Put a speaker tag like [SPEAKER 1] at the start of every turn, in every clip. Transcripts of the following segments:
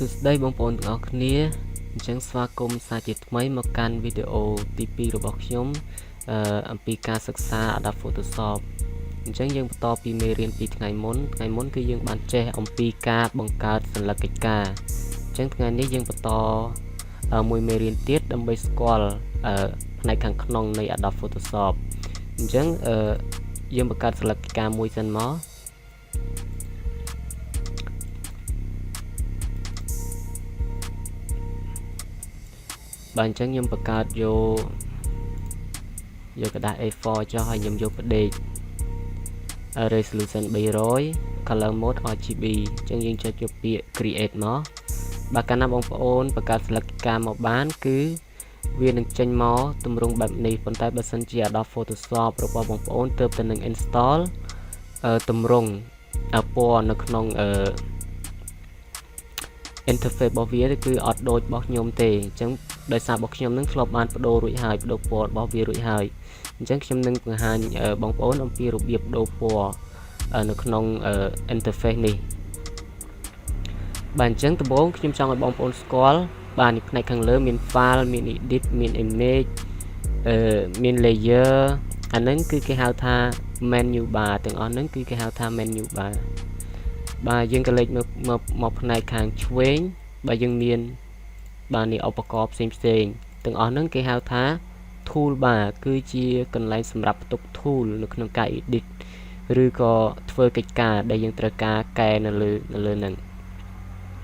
[SPEAKER 1] សួស្តីបងប្អូនទាំងអស់គ្នាអញ្ចឹងស្វាគមន៍សាជាថ្មីមកកាន់វីដេអូទី2របស់ខ្ញុំអំពីការសិក្សា Adobe Photoshop អញ្ចឹងយើងបន្តពីមេរៀនពីថ្ងៃមុនគឺយើងបានចេះអំពីការបង្កើតសញ្ញាកិច្ចការអញ្ចឹងថ្ងៃនេះយើងបន្តមួយមេរៀនទៀតដើម្បីស្គាល់ផ្នែកខាងក្នុងនៃ Adobe Photoshop អញ្ចឹងយើងបង្កើតសញ្ញាកិច្ចការមួយសិនមកបាទអញ្ចឹងខ្ញុំបង្កើតយកกระดาษ A4 ចុះហើយខ្ញុំយកផ្ដេក resolution 300 color mode RGB អញ្ចឹងយើងចុចយកពាក្យ create មកបាទកាលណាបងប្អូនបង្កើតសញ្ញាកិច្ចការមកបានគឺវានឹងចេញមកទម្រង់បែបនេះប៉ុន្តែបើសិនជា Adobe Photoshop របស់បងប្អូនទើបតែនឹង install ទម្រង់ពណ៌នៅក្នុងinterface របស់វាគឺអត់ដូចរបស់ខ្ញុំទេអញ្ចឹងដោយសាររបស់ខ្ញុំនឹងធ្លាប់បានបដូររួចហើយបដូរពណ៌របស់វារួចហើយអញ្ចឹងខ្ញុំនឹងបង្ហាញបងប្អូនអំពីរបៀបបដូរពណ៌នៅក្នុង interface នេះបាទអញ្ចឹងដំបូងខ្ញុំចង់ឲ្យបងប្អូនស្គាល់បាទនេះផ្នែកខាងលើមាន file មាន edit មាន image មាន layer អាហ្នឹងគឺគេហៅថា menu bar ទាំងអស់ហ្នឹងគឺគេហៅថា menu bar បាទយើងក៏លេចមកផ្នែកខាងឆ្វេងបាទយើងមានបាទនេះឧបករណ៍ផ្សេងទាំងអស់ហ្នឹងគេហៅថា tool bar គឺជាកន្លែងសម្រាប់ផ្ទុក tool នៅក្នុងការ edit ឬក៏ធ្វើកិច្ចការដែលយើងត្រូវការកែនៅលើហ្នឹង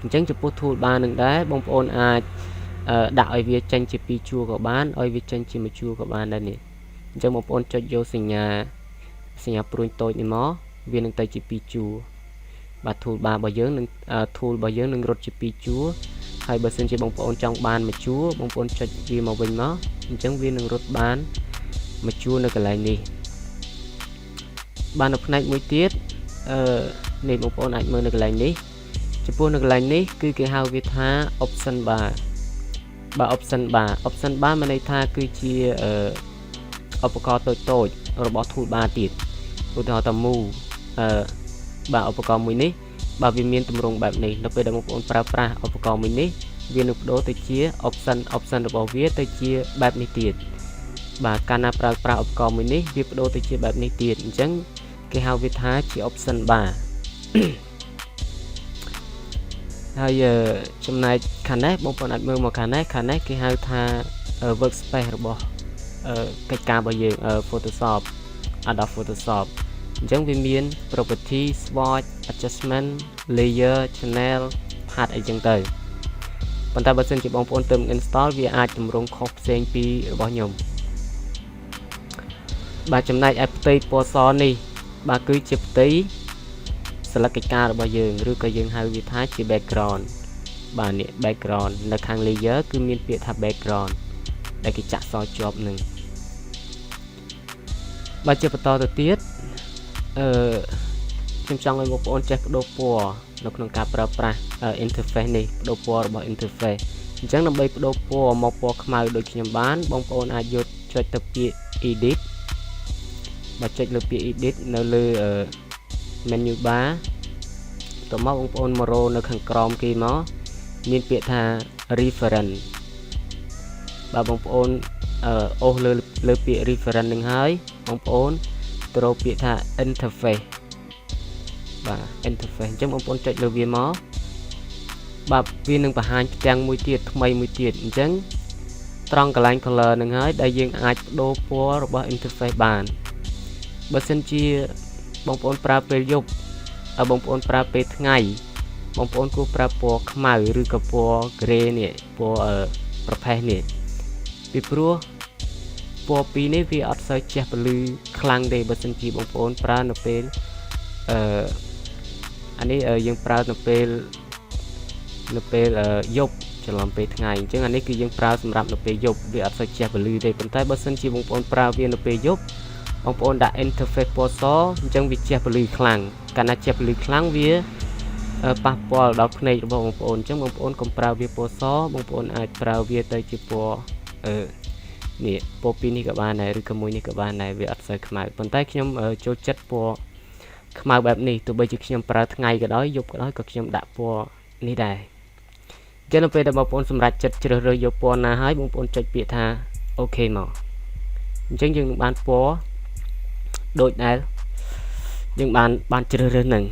[SPEAKER 1] អញ្ចឹងចំពោះ tool bar នឹងដែរបងប្អូនអាចដាក់ឲ្យវាចេញជា2ជួរក៏បានឲ្យវាចេញជាមួយជួរក៏បានដែរនេះអញ្ចឹងបងប្អូនចុចយកសញ្ញាព្រួញតូចនេះមកវានឹងទៅជា2ជួរបាទ tool bar របស់យើងនឹង tool របស់យើងនឹងរត់ជា2ជួរហើយបើសិនជាបងប្អូនចង់បានមួយជួរបងប្អូនចុចវាមកវិញមកអញ្ចឹងវានឹងរត់បានមួយជួរនៅកន្លែងនេះបាននៅផ្នែកមួយទៀតនេះបងប្អូនអាចមើលនៅកន្លែងនេះចំពោះនៅកន្លែងនេះគឺគេហៅវាថា option bar បាទ option bar មានន័យថាគឺជាឧបករណ៍តូចរបស់ tool bar ទៀតឧទាហរណ៍ថា move បាទឧបករណ៍មួយនេះបាទវាមានទម្រង់បែបនេះនៅពេលដែលបងប្អូនប្រើប្រាស់ឧបករណ៍មួយនេះវានឹងបដូរទៅជា option របស់វាទៅជាបែបនេះទៀតបាទកាលណាប្រើប្រាស់ឧបករណ៍មួយនេះវាបដូរទៅជាបែបនេះទៀតអញ្ចឹងគេហៅវាថាជា option bar ហើយចំណែកខាងនេះបងប្អូនអាចមើលមកខាងនេះគេហៅថា workspace របស់កិច្ចការរបស់យើង Photoshop Adobe Photoshop អញ្ចឹងវាមាន property swatch adjustment layer channel path អីចឹងទៅប៉ុន្តែបើសិនជាបងប្អូនទៅ install វាអាចតម្រង់ខុសផ្សេងពីរបស់ខ្ញុំបាទចំណែកឯផ្ទៃពណ៌សនេះបាទគឺជាផ្ទៃសញ្ញាកិច្ចការរបស់យើងឬក៏យើងហៅវាថាជា background បាទនេះ background នៅខាង layer គឺមានពាក្យថា background ដែលគេចាក់សជាប់នឹងបាទជាបន្តទៅទៀតខ្ញុំចង់ឲ្យបងប្អូនចេះបដូរពណ៌នៅក្នុងការប្រើប្រាស់ interface នេះបដូរពណ៌របស់ interface អញ្ចឹងដើម្បីបដូរពណ៌មកពណ៌ខ្មៅដូចខ្ញុំបានបងប្អូនអាចយកចុចទៅពាក្យ edit បាទចុចលើពាក្យ edit នៅលើ menu bar តមកបងប្អូនមករកនៅខាងក្រោមគេមកមានពាក្យថា reference បាទបងប្អូនអូសលើពាក្យ reference នឹងហើយបងប្អូនទៅរកពាក្យថា interface បាទ interface អញ្ចឹងបងប្អូនចុចលើវាមកបាទវានឹងបង្ហាញផ្ទាំងមួយទៀតថ្មីមួយទៀតអញ្ចឹងត្រង់កន្លែង color នឹងហើយដែលយើងអាចបដូរពណ៌របស់ interface បានបើសិនជាបងប្អូនប្រើពេលយប់បងប្អូនប្រើពេលថ្ងៃបងប្អូនគួរប្រើពណ៌ខ្មៅឬក៏ពណ៌ gray នេះពណ៌ប្រផេះនេះពីព្រោះពណ៌ពីរនេះវាអត់សូវជះពលឺខ្លាំងទេបើសិនជាបងប្អូនប្រើនៅពេលអានេះយើងប្រើនៅពេលយប់ច្រឡំពេលថ្ងៃអញ្ចឹងអានេះគឺយើងប្រើសម្រាប់នៅពេលយប់វាអត់សូវជះពលឺទេប៉ុន្តែបើសិនជាបងប្អូនប្រើវានៅពេលយប់បងប្អូនដាក់ interface ពណ៌សអញ្ចឹងវាជះពលឺខ្លាំងកាលណាជះពលឺខ្លាំងវាប៉ះពាល់ដល់ភ្នែករបស់បងប្អូនអញ្ចឹងបងប្អូនកុំប្រើវាពណ៌សបងប្អូនអាចប្រើវាទៅជាពណ៌នេះពណ៌ពីរនេះក៏បានដែរឬក៏មួយនេះក៏បានដែរវាអត់សូវខ្មៅប៉ុន្តែខ្ញុំចូលចិត្តពណ៌ខ្មៅបែបនេះទោះបីជាខ្ញុំប្រើថ្ងៃក៏ដោយយប់ក៏ដោយក៏ខ្ញុំដាក់ពណ៌នេះដែរ ចឹងនៅពេលដែលបងប្អូនសម្រាប់ចិត្តជ្រើសរើសយកពណ៌ណាហើយបងប្អូនចុចពាក្យថាអូខេមកអញ្ចឹងយើងនឹងបានពណ៌ដូចដែលយើងបានជ្រើសរើសនឹង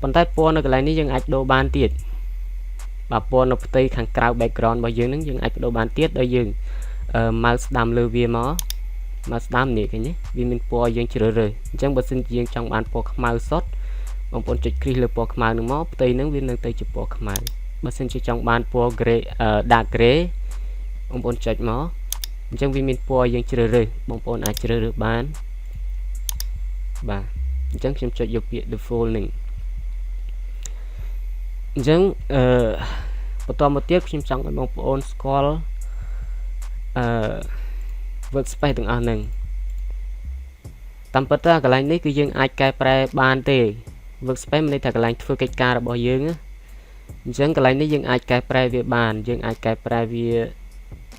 [SPEAKER 1] ប៉ុន្តែពណ៌នៅកន្លែងនេះយើងអាចដូរបានទៀតបាទពណ៌នៅផ្ទៃខាងក្រៅ background របស់យើងនឹងយើងអាចបដូរបានទៀតដោយយើងmouse ស្ដាំលើវាមកmouse ស្ដាំនេះឃើញទេវាមានពណ៌យើងជ្រើសរើសអញ្ចឹងបើសិនជាយើងចង់បានពណ៌ខ្មៅសុទ្ធបងប្អូនចុចគ្រីសលើពណ៌ខ្មៅនឹងមកផ្ទៃនឹងវានឹងទៅជាពណ៌ខ្មៅបើសិនជាចង់បានពណ៌ gray dark gray បងប្អូនចុចមកអញ្ចឹងវាមានពណ៌យើងជ្រើសរើសបងប្អូនអាចជ្រើសរើសបានបាទអញ្ចឹងខ្ញុំចុចយកពាក្យ default នឹងអញ្ចឹងបន្តមកទៀតខ្ញុំចង់ឲ្យបងប្អូនស្គាល់workspace ទាំងអស់ហ្នឹងតាមពិតទៅកន្លែងនេះគឺយើងអាចកែប្រែបានទេ workspace មានន័យថាកន្លែងធ្វើកិច្ចការរបស់យើងអញ្ចឹងកន្លែងនេះយើងអាចកែប្រែវាបានយើងអាចកែប្រែវា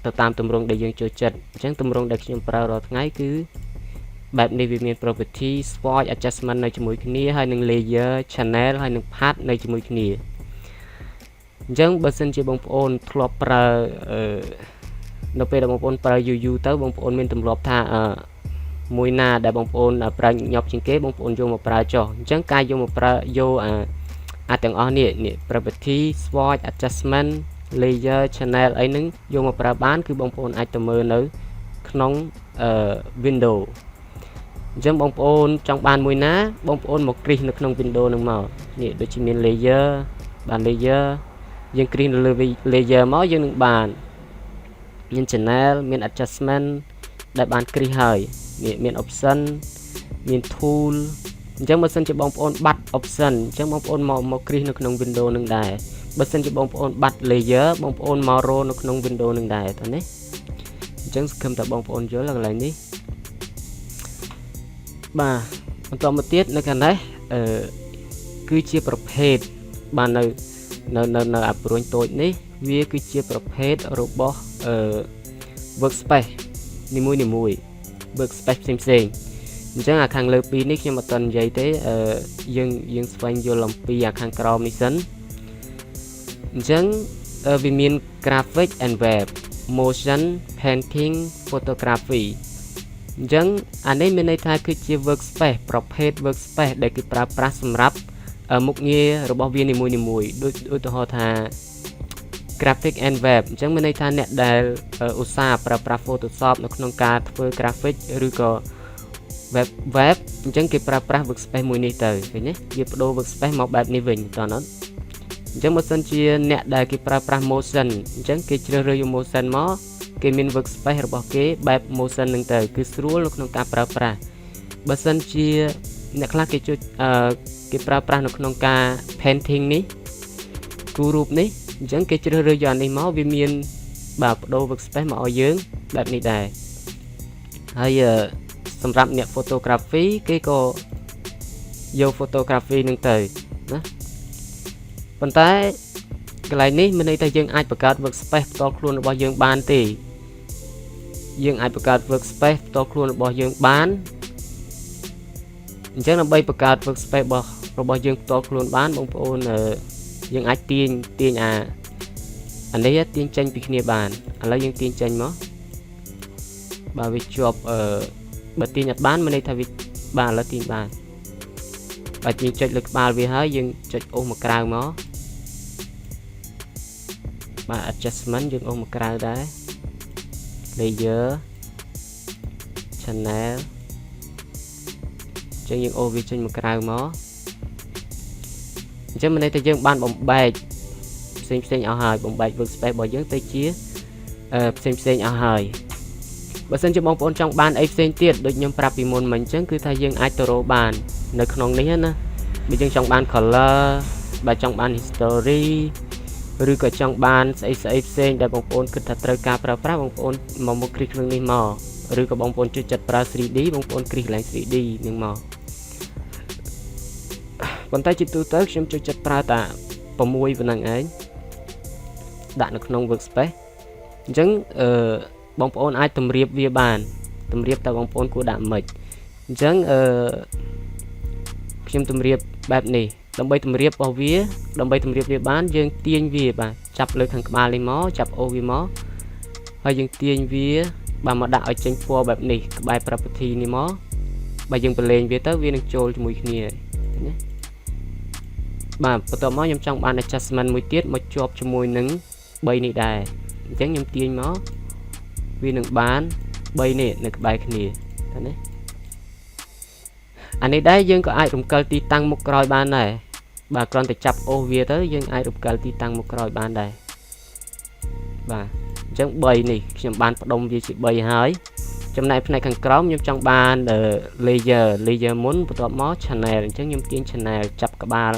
[SPEAKER 1] ទៅតាមទម្រង់ដែលយើងចូលចិត្តអញ្ចឹងទម្រង់ដែលខ្ញុំប្រើរាល់ថ្ងៃគឺបែបនេះវាមាន property swatch adjustment នៅជាមួយគ្នាហើយនឹង layer channel ហើយនឹង path នៅជាមួយគ្នាអញ្ចឹងបើសិនជាបងប្អូនធ្លាប់ប្រើនៅពេលដែលបងប្អូនប្រើយូរទៅបងប្អូនមានទម្លាប់ថាមួយណាដែលបងប្អូនប្រើញាប់ជាងគេបងប្អូនយកមកប្រើចុះអញ្ចឹងការយកមកប្រើយកអាទាំងអស់នេះ property swatch adjustment layer channel អីហ្នឹងយកមកប្រើបានគឺបងប្អូនអាចទៅមើលនៅក្នុងwindow អញ្ចឹងបងប្អូនចង់បានមួយណាបងប្អូនមកគ្រីសនៅក្នុង window ហ្នឹងមកនេះដូចជាមាន layer បាន layer យើងគ្រីសនៅលើ layer មកយើងនឹងបានមាន channel មាន adjustment ដែលបានគ្រីសហើយនេះមាន option មាន tool អញ្ចឹងបើសិនជាបងប្អូនបាត់ option អញ្ចឹងបងប្អូនមកគ្រីសនៅក្នុង window នឹងដែរបើសិនជាបងប្អូនបាត់ layer បងប្អូនមករនៅក្នុង window នឹងដែរតើនេះអញ្ចឹងសង្ឃឹមថាបងប្អូនយល់កន្លែងនេះបាទបន្តមកទៀតនៅខាងនេះគឺជាប្រភេទបាននៅអាព្រួញតូចនេះវាគឺជាប្រភេទរបស់workspace នីមួយៗ workspace ផ្សេងអញ្ចឹងអាខាងលើពីរនេះខ្ញុំអត់ទាន់និយាយទេយើងស្វែងយល់អំពីអាខាងក្រោមនេះសិនអញ្ចឹងវាមាន graphic and web motion painting photography អញ្ចឹងអានេះមានន័យថាគឺជា workspace ប្រភេទ workspace ដែលគេប្រើប្រាស់សម្រាប់មុខងាររបស់វានីមួយៗដូចឧទាហរណ៍ថា graphic and web អញ្ចឹងមានន័យថាអ្នកដែលឧស្សាហ៍ប្រើប្រាស់ Photoshop នៅក្នុងការធ្វើ graphic ឬក៏ web អញ្ចឹងគេប្រើប្រាស់ workspace មួយនេះទៅឃើញទេវាបដូរ workspace មកបែបនេះវិញតើអត់អញ្ចឹងបើសិនជាអ្នកដែលគេប្រើប្រាស់ motion អញ្ចឹងគេជ្រើសរើសយក motion មកគេមាន workspace របស់គេបែប motion ហ្នឹងទៅគឺស្រួលនៅក្នុងការប្រើប្រាស់បើសិនជាអ្នកខ្លះគេជួយគេប្រើប្រាស់នៅក្នុងការ painting នេះគូររូបនេះអញ្ចឹងគេជ្រើសរើសយកអានេះមកវាមានបាទបដូរ workspace មកឲ្យយើងបែបនេះដែរហើយសម្រាប់អ្នក photography គេក៏យក photography នឹងទៅណាប៉ុន្តែកន្លែងនេះមានន័យថាយើងអាចបង្កើត workspace ផ្ទាល់ខ្លួនរបស់យើងបានទេយើងអាចបង្កើត workspace ផ្ទាល់ខ្លួនរបស់យើងបានអញ្ចឹងដើម្បីបង្កើត workspace របស់យើងផ្ទាល់ខ្លួនបានបងប្អូនយើងអាចទាញអានេះទាញចេញពីគ្នាបានឥឡូវយើងទាញចេញមកបើវាជាប់បើទាញអត់បានមានន័យថាវាបានឥឡូវទាញបានបើយើងចុចលើក្បាលវាហើយយើងចុចអូសមកក្រៅមកបាទ adjustment យើងអូសមកក្រៅដែរ layer channel ចឹងយើងអូសវាចេញមកក្រៅមកអញ្ចឹងមានន័យថាយើងបានបំបែកផ្សេងអស់ហើយបំបែក workspace របស់យើងទៅជាផ្សេងអស់ហើយបើសិនជាបងប្អូនចង់បានអីផ្សេងទៀតដូចខ្ញុំប្រាប់ពីមុនមិញអញ្ចឹងគឺថាយើងអាចទៅរកបាននៅក្នុងនេះណាបើយើងចង់បាន color បើចង់បាន history ឬក៏ចង់បានស្អីផ្សេងដែលបងប្អូនគិតថាត្រូវការប្រើប្រាស់បងប្អូនមកគ្រីសក្នុងនេះមកឬក៏បងប្អូនជួយចិត្តប្រើ 3D បងប្អូនគ្រីសកន្លែង 3D នឹងមកប៉ុន្តែជាទូទៅខ្ញុំចូលចិត្តប្រើតែ6ប៉ុណ្ណឹងឯងដាក់នៅក្នុង workspace អញ្ចឹងបងប្អូនអាចតម្រៀបវាបានតម្រៀបតែបងប្អូនគួរដាក់មិនអញ្ចឹងខ្ញុំតម្រៀបបែបនេះ ដើម្បីតម្រៀបរបស់វាដើម្បីតម្រៀបវាបានយើងទាញវាបាទចាប់លើខាងក្បាលនេះមកចាប់អូសវាមកហើយយើងទាញវាបាទមកដាក់ឲ្យចេញពណ៌បែបនេះក្បែរ property នេះមកបើយើងប្រឡែងវាទៅវានឹងចូលជាមួយគ្នាណាបាទបន្ទាប់មកខ្ញុំចង់បាន adjustment មួយទៀតមកជាប់ជាមួយនឹង3នេះដែរអញ្ចឹងខ្ញុំទាញមកវានឹងបាន3នេះនៅក្បែរគ្នាឃើញទេអានេះដែរយើងក៏អាចរំកិលទីតាំងមុខក្រោយបានដែរបាទគ្រាន់តែចាប់អូសវាទៅយើងអាចរំកិលទីតាំងមុខក្រោយបានដែរបាទអញ្ចឹង3នេះខ្ញុំបានផ្ដុំវាជា3ហើយចំណែកផ្នែកខាងក្រោមខ្ញុំចង់បាន layer មុនបន្ទាប់មក channel អញ្ចឹងខ្ញុំទាញ channel ចាប់ក្បាល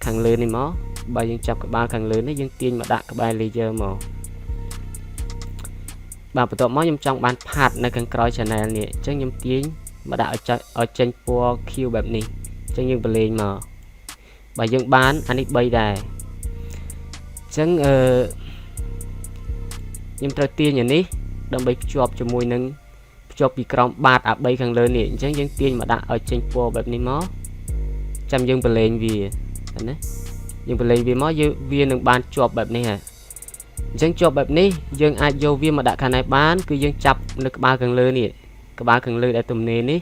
[SPEAKER 1] ខាងលើនេះមកបើយើងចាប់ក្បាលខាងលើនេះយើងទាញមកដាក់ក្បែរ layer មកបាទបន្ទាប់មកខ្ញុំចង់បាន path នៅខាងក្រោយ channel នេះអញ្ចឹងខ្ញុំទាញមកដាក់ឲ្យចេញពណ៌ Q បែបនេះអញ្ចឹងយើងបលេងមកបើយើងបានអានេះ3ដែរអញ្ចឹងខ្ញុំត្រូវទាញអានេះដើម្បីភ្ជាប់ជាមួយនឹងភ្ជាប់ពីក្រោមបាតអា3ខាងលើនេះអញ្ចឹងយើងទាញមកដាក់ឲ្យចេញពណ៌បែបនេះមកចាំយើងបលេងវាណាយើងបលេងវាមកវានឹងបានជាប់បែបនេះហ่ะអញ្ចឹងជាប់បែបនេះយើងអាចយកវាមកដាក់ខាងនេះបានគឺយើងចាប់នៅក្បាលខាងលើនេះក្បាលខាងលើដែលទំនេរនេះ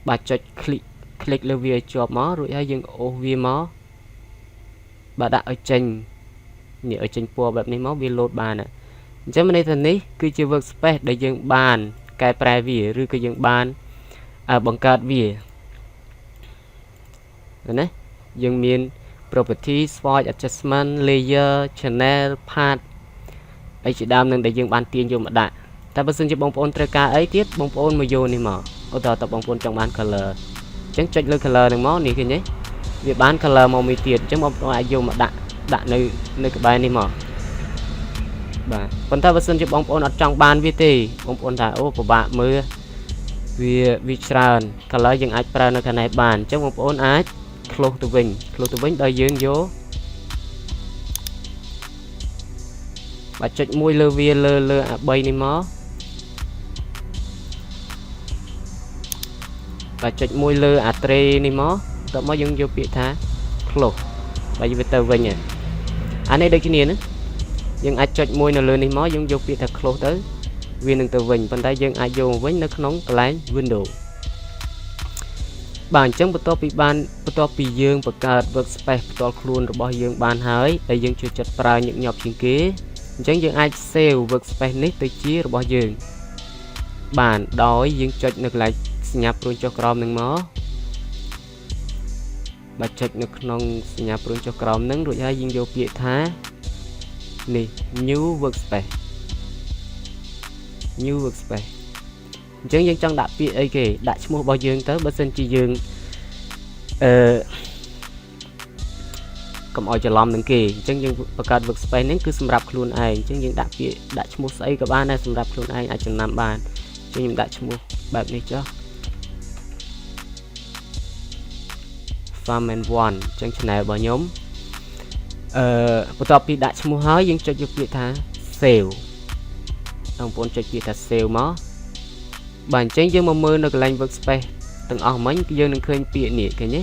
[SPEAKER 1] បាទចុច click លើវាឲ្យជាប់មករួចហើយយើងអូសវាមកបាទដាក់ឲ្យចេញនេះឲ្យចេញពណ៌បែបនេះមកវាលោតបានអញ្ចឹងន័យថានេះគឺជា workspace ដែលយើងបានកែប្រែវាឬក៏យើងបានបង្កើតវាណាយើងមាន property swatch adjustment layer channel path អីជាដើមនឹងដែលយើងបានទាញយកមកដាក់តែបើសិនជាបងប្អូនត្រូវការអីទៀតបងប្អូនមកយកនេះមកឧទាហរណ៍តើបងប្អូនចង់បាន color អញ្ចឹងចុចលើ color នឹងមកនេះឃើញទេវាបាន color មកមួយទៀតអញ្ចឹងបងប្អូនអាចយកមកដាក់នៅក្បែរនេះមកបាទប៉ុន្តែបើសិនជាបងប្អូនអត់ចង់បានវាទេបងប្អូនថាអូពិបាកមើលវាច្រើន color យើងអាចប្រើនៅខាងនេះបានអញ្ចឹងបងប្អូនអាច close ទៅវិញដោយយើងយកបាទចុចមួយលើវាលើអា3នេះមកបាទចុចមួយលើអា tray នេះមកតោះមកយើងយកពាក្យថា close បាទយើងទៅវិញអានេះដូចគ្នាណាយើងអាចចុចមួយនៅលើនេះមកយើងយកពាក្យថា close ទៅវានឹងទៅវិញប៉ុន្តែយើងអាចយកមកវិញនៅក្នុងកន្លែង window បាទអញ្ចឹងបន្ទាប់ពីយើងបង្កើត workspace ផ្ទាល់ខ្លួនរបស់យើងបានហើយដែលយើងជួយចិត្តប្រើញឹកញាប់ជាងគេអញ្ចឹងយើងអាច save workspace នេះទៅជារបស់យើងបានដោយយើងចុចនៅកន្លែងសញ្ញាព្រួញចុះក្រោមនឹងមកបាទចុចនៅក្នុងសញ្ញាព្រួញចុះក្រោមនឹងរួចហើយយើងយកពាក្យថានេះ new workspace អញ្ចឹងយើងចង់ដាក់ពាក្យអីគេដាក់ឈ្មោះរបស់យើងទៅបើសិនជាយើងកុំឲ្យច្រឡំនឹងគេអញ្ចឹងយើងបង្កើត workspace ហ្នឹងគឺសម្រាប់ខ្លួនឯងអញ្ចឹងយើងដាក់ពាក្យដាក់ឈ្មោះស្អីក៏បានដែរសម្រាប់ខ្លួនឯងអាចចំណាំបានអញ្ចឹងខ្ញុំដាក់ឈ្មោះបែបនេះចុះ farm and one អញ្ចឹង channel របស់ខ្ញុំបន្ទាប់ពីដាក់ឈ្មោះហើយយើងចុចយកពាក្យថា save បងប្អូនចុចពាក្យថា save មកបាទអញ្ចឹងយើងមកមើលនៅកន្លែង workspace ទាំងអស់មិញគឺយើងនឹងឃើញពាក្យនេះឃើញទេ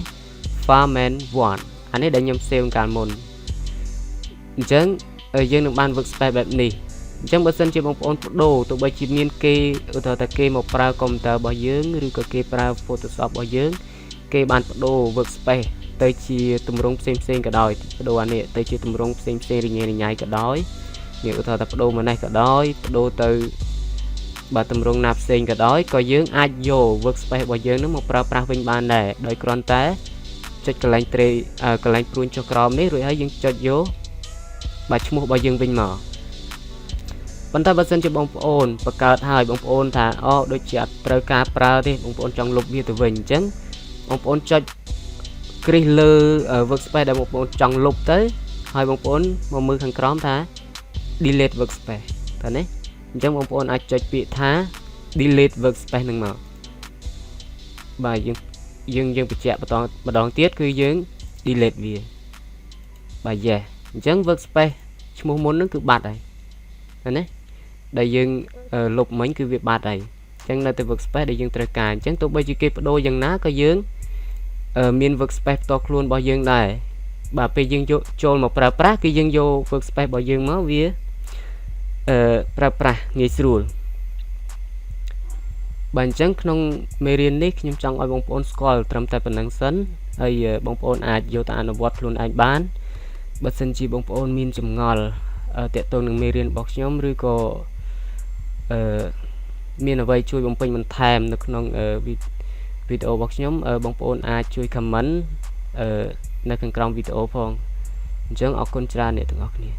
[SPEAKER 1] farm and one អានេះដែលខ្ញុំ save កាលមុនអញ្ចឹងយើងនឹងបាន workspace បែបនេះអញ្ចឹងបើសិនជាបងប្អូនបដូរទោះបីជាមានគេឧទាហរណ៍ថាគេមកប្រើ computer របស់យើងឬក៏គេប្រើ Photoshop របស់យើងគេបានបដូរ workspace ទៅជាទម្រង់ផ្សេងក៏ដោយបដូរអានេះទៅជាទម្រង់ផ្សេងរញ៉ៃក៏ដោយនេះឧទាហរណ៍ថាបដូរមកនេះក៏ដោយបដូរទៅបាទទម្រង់ណាផ្សេងក៏ដោយក៏យើងអាចយក workspace របស់យើងនឹងមកប្រើប្រាស់វិញបានដែរដោយគ្រាន់តែចុចកន្លែងកន្លែងព្រួញចុះក្រោមនេះរួចហើយយើងចុចយកបាទឈ្មោះរបស់យើងវិញមកប៉ុន្តែបើសិនជាបងប្អូនបង្កើតហើយបងប្អូនថាអូដូចជាអត់ត្រូវការប្រើទេបងប្អូនចង់លុបវាទៅវិញអញ្ចឹងបងប្អូនចុចគ្រីសលើ workspace ដែលបងប្អូនចង់លុបទៅហើយបងប្អូនមកមើលខាងក្រោមថា delete workspace តើនេះអញ្ចឹងបងប្អូនអាចចុចពាក្យថា delete workspace នឹងមកបាទយើងបញ្ជាក់ម្ដងទៀតគឺយើង delete វាបាទ yes អញ្ចឹង workspace ឈ្មោះមុននឹងគឺបាត់ហើយណាដែលយើងលុបមិញគឺវាបាត់ហើយអញ្ចឹងនៅតែ workspace ដែលយើងត្រូវការអញ្ចឹងទោះបីជាគេបដូរយ៉ាងណាក៏យើង មាន workspace តខ្លួនរបស់យើងដែរបាទពេលយើងយកចូលមកប្រើប្រាស់គឺយើងយក workspace របស់យើងមកវាប្រើប្រាស់ងាយស្រួលបាទអញ្ចឹងក្នុងមេរៀននេះខ្ញុំចង់ឲ្យបងប្អូនស្គាល់ត្រឹមតែប៉ុណ្្នឹងសិនហើយបងប្អូនអាចយកទៅអនុវត្តខ្លួនឯងបានបើសិនជាបងប្អូនមានចម្ងល់ទាក់ទងនឹងមេរៀនរបស់ខ្ញុំឬក៏មានអ្វីជួយបំពេញបន្ថែមនៅក្នុងវីដេអូរបស់ខ្ញុំបងប្អូនអាចជួយ comment នៅខាងក្រោមវីដេអូផងអញ្ចឹងអរគុណច្រើនអ្នកទាំងអស់គ្នា